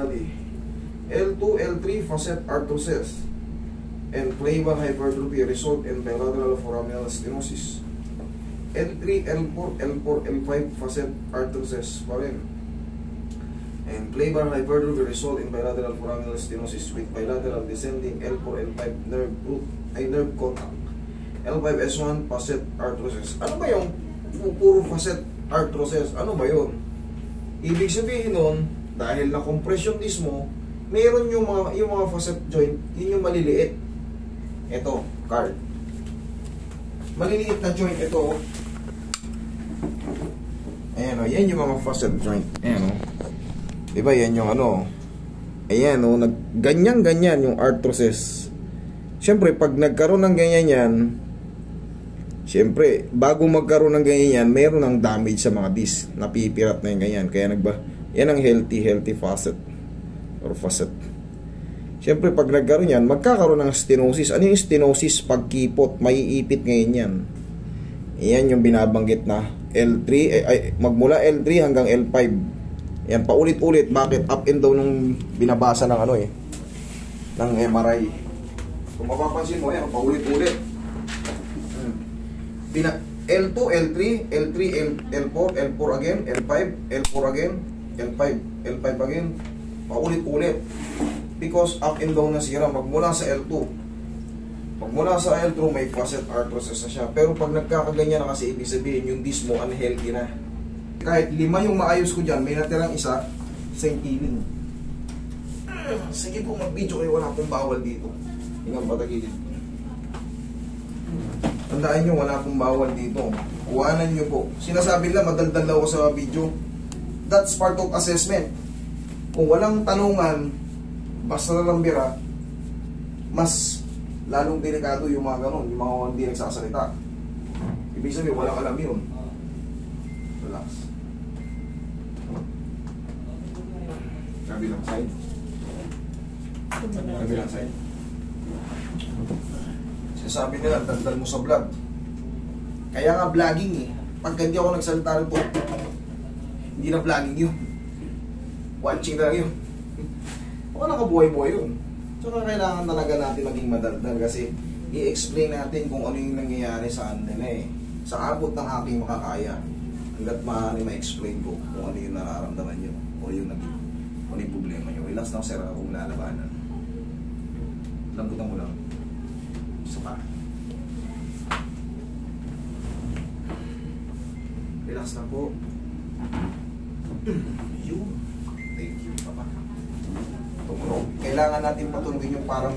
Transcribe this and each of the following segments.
body. L2, L3 facet arthrosis and flavial hypertrophy result in bilateral foraminal stenosis. L3, L4, L4, L5 facet arthrosis pa rin. And flavial hypertrophy result in bilateral foraminal stenosis with bilateral descending L4, L5 nerve root ay nerve contact. L5, S1 facet arthrosis. Ano ba yung puro facet arthrosis? Ano ba yun? Ibig sabihin nun, dahil na-compress yung disc mo, meron yung mga facet joint, yun yung maliliit. Ito, card. Maliliit na joint ito. Ayan o, yan yung mga facet joint. Ayan o. Diba yan yung ano. Ayan o, ganyan-ganyan yung arthrosis. Siyempre, pag nagkaroon ng ganyan yan, siyempre, bago magkaroon ng ganyan yan, meron ng damage sa mga disc. Napipirat na yung ganyan. Kaya yan ang healthy facet or facet. Siyempre, pag nagkaroon yan, magkakaroon ng stenosis. Ano yung stenosis? Pagkipot, maiipit ngayon yan. Yan yung binabanggit na L3, magmula L3 hanggang L5. Yan, paulit-ulit. Bakit? Up and down ng binabasa ng ano ng MRI. Kung mapapansin mo, yan, paulit-ulit. L2, L3, L3, L4, L4 again, L5, L4 again, L5, L5 again. Paulit-ulit. Because up and down na sira. Magmula sa L2, magmula sa L2 may facet arthrosis na siya. Pero pag nagkakaganyan na kasi, ibig sabihin yung disc mo unhealthy na. Kahit 5 yung maayos ko dyan, may natirang isa, same feeling. Sige po, mag-video kayo, wala akong bawal dito. Hingang patagilid. Tandaan nyo, wala akong bawal dito. Kuhanan nyo po. Sinasabi nila, madaldal daw ako sa video. That's part of assessment. Kung walang tanungan, basta na lang bira, mas lalong delikado yung mga ganon, yung mga hindi nagsasalita. Ibig sabihin, walang alam yun. Relax. Kabilang side. Kabilang side. Sinasabi nila, daldal mo sa vlog. Kaya nga vlogging eh. Pagka hindi ako nagsalita rito, hindi na vlogging yun. Watching na lang yun. Wala ka buhay-buhay yun. So kailangan talaga natin maging madaldal kasi i-explain natin kung ano yung nangyayari sa nila eh. Sa abot ng aking makakaya. Hanggat maaari ma-explain ko kung ano yung nararamdaman nyo o yung ano yung problema nyo. Relax na sir kung lalabanan. Lambutan mo lang. Isa pa. Relax na po. Yun. Thank you, Papa. Kailangan natin patulungin yung parang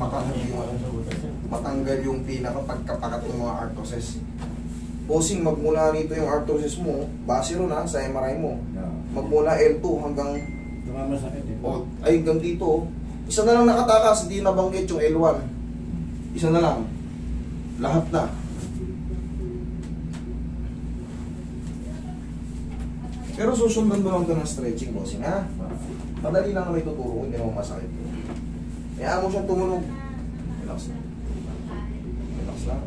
matanggal yung pinakapagkapakat ng mga arthrosis. Posing magmula rito yung arthrosis mo, base ron sa MRI mo. Magmula L2 hanggang hanggang dito. Isa na lang nakatakas, hindi nabanggit yung L1. Isa na lang. Lahat na. Pero susundan mo lang ito ng stretching, bossing, ha? Madali lang na may tuturo, hindi naman masakit. Kaya mo siyang tumunog. Relax lang. Relax lang.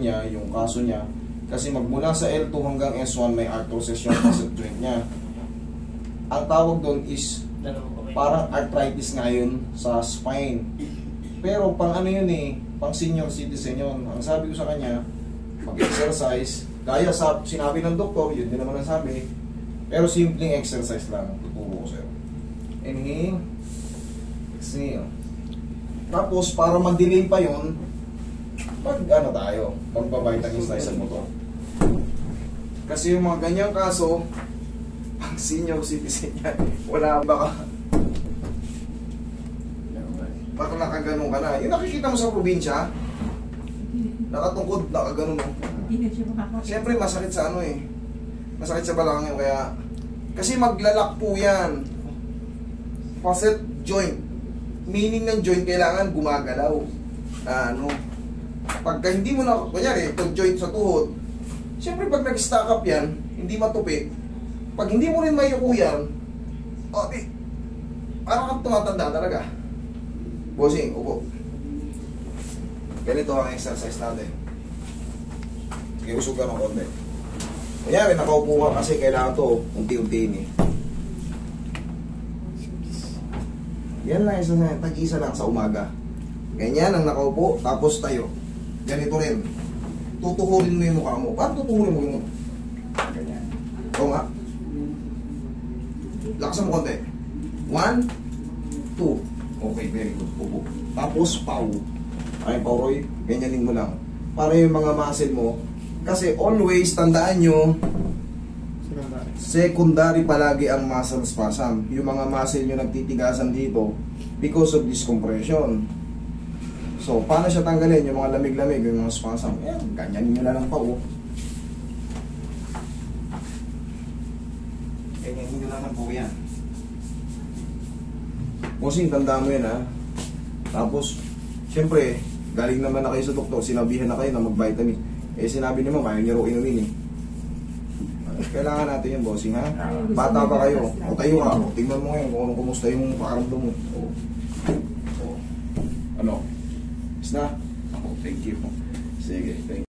Yung kaso niya, kasi magmula sa L2 hanggang S1 may arthrosis yung facet joint niya. Ang tawag doon is parang arthritis ngayon sa spine. Pero pang ano yun eh, pang senior citizen yun. Ang sabi ko sa kanya, mag-exercise. Gaya sa sinabi ng doktor, yun din naman ang sabi. Pero simpleng exercise lang, tuturo ko sa'yo. Inhale. Exhale. Tapos para mag-delay pa yun, magpa-vitamins tayo sa motor. Kasi yung mga ganyang kaso, pag senior citizen yan, wala baka nakaganon ka na. Yung nakikita mo sa probinsya, nakatungkod, nakaganon mo. Siyempre masakit sa ano eh. Masakit sa balakang yun, kaya kasi maglalak po yan. Facet joint. Meaning ng joint, kailangan gumagalaw. Pagka hindi mo na, kunyari, itong joint sa tuhod, siyempre pag nag-stack up yan, hindi matupi, Pag hindi mo rin mayuko yan, parang kang tumatanda talaga. Bossing, upo. Ganito ang exercise natin. Sige, usog ka ng konti. Kanyari, nakaupo ka kasi kailangan to unti-untiin eh. Yan lang, tag-isa lang sa umaga. Ganyan ang nakaupo, tapos tayo. Ganito rin. Tutukurin mo yung mukha mo. Paano tutukurin mo yung mukha? Ganyan. Oo nga. Lakasan mo konti. 1, 2. Okay, very good. Upo. Tapos, pau. Ay, pauroy. Ganyanin mo lang. Para yung mga muscle mo. Kasi always, tandaan nyo, secondary palagi ang muscle spasm. Yung mga muscle nyo nagtitigasan dito because of this compression. So, paano siya tanggalin? Yung mga lamig-lamig, yung mga spasm. Ayan, ganyanin nyo lang pau. Ganyanin nyo lang po yan. Bossing, tandaan mo yan ha. Tapos, syempre, galing naman na kayo sa doktor, sinabihan na kayo na mag-vitamin. Eh, sinabi naman, kaya nyo raw inumin eh. Kailangan natin yung bossing ha. Bata pa kayo. O tayo ka. Tingnan mo ngayon kung anong kumusta yung pakaramdam mo. Ano? Is na? Thank you. Sige, thank you.